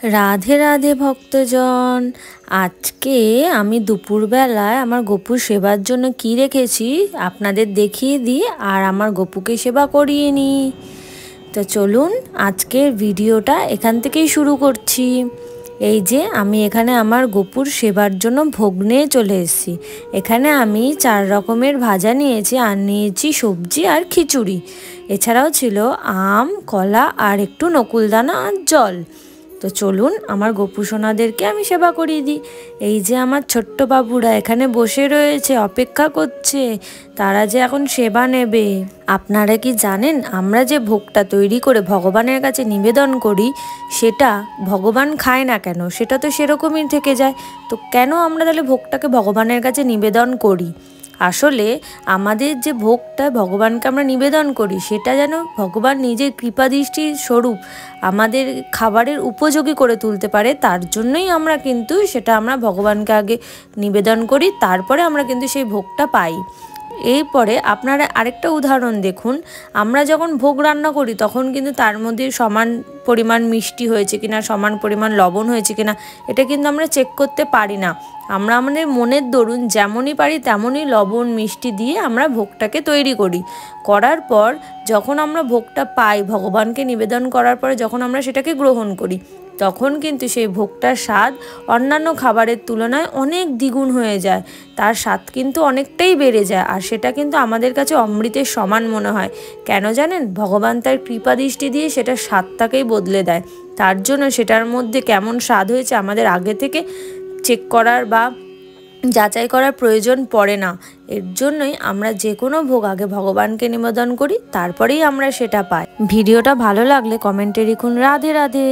राधे राधे भक्तजन। আজকে আমি দুপুরবেলায় আমার গপুর সেবার জন্য কি রেখেছি আপনাদের দেখিয়ে দিই আর আমার গপুকে সেবা করিয়ে নিই। তো চলুন আজকের ভিডিওটা এখান থেকেই শুরু করছি। এই যে আমি এখানে আমার গপুর সেবার জন্য ভোগ নিয়ে চলে এসেছি। এখানে আমি 4 রকমের ভাজা নিয়েছি আর নিয়েছি সবজি আর খিচুড়ি। এছাড়াও ছিল আম, কলা আর একটু নকুলদানা আর জল। তো চলুন আমার গপু সোনাদেরকে আমি সেবা করিয়ে দিই। এই যে আমার ছোট্ট বাবুরা এখানে বসে রয়েছে, অপেক্ষা করছে তারা যে এখন সেবা নেবে। আপনারা কি জানেন আমরা যে ভোগটা তৈরি করে ভগবানের কাছে নিবেদন করি সেটা ভগবান খায় না কেন? সেটা তো সেরকমই থেকে যায়। তো কেন আমরা তাহলে ভোগটাকে ভগবানের কাছে নিবেদন করি? আসলে আমাদের যে ভোগটা ভগবানকে আমরা নিবেদন করি সেটা যেন ভগবান নিজের কৃপাদৃষ্টির স্বরূপ আমাদের খাবারের উপযোগী করে তুলতে পারে, তার জন্যই আমরা কিন্তু সেটা আমরা ভগবানকে আগে নিবেদন করি, তারপরে আমরা কিন্তু সেই ভোগটা পাই। এরপরে আপনারা আরেকটা উদাহরণ দেখুন, আমরা যখন ভোগ রান্না করি তখন কিন্তু তার মধ্যে সমান পরিমাণ মিষ্টি হয়েছে কিনা, সমান পরিমাণ লবণ হয়েছে কিনা এটা কিন্তু আমরা চেক করতে পারি না। আমরা আমাদের মনের দরুন যেমনই পারি তেমনই লবণ মিষ্টি দিয়ে আমরা ভোগটাকে তৈরি করি। করার পর যখন আমরা ভোগটা পাই ভগবানকে নিবেদন করার পরে যখন আমরা সেটাকে গ্রহণ করি তখন কিন্তু সেই ভোগটার স্বাদ অন্যান্য খাবারের তুলনায় অনেক দ্বিগুণ হয়ে যায়। তার স্বাদ কিন্তু অনেকটাই বেড়ে যায় আর সেটা কিন্তু আমাদের কাছে অমৃতের সমান মনে হয়। কেন জানেন? ভগবান তার কৃপা দৃষ্টি দিয়ে সেটা স্বাদটাকেই বদলে দেয়। তার জন্য সেটার মধ্যে কেমন স্বাদ হয়েছে আমাদের আগে থেকে চেক করার বা যাচাই করার প্রয়োজন পড়ে না। এর জন্যই আমরা যে কোনো ভোগ আগে ভগবানকে নিবেদন করি, তারপরেই আমরা সেটা পাই। ভিডিওটা ভালো লাগলে কমেন্টে লিখুন রাধে রাধে।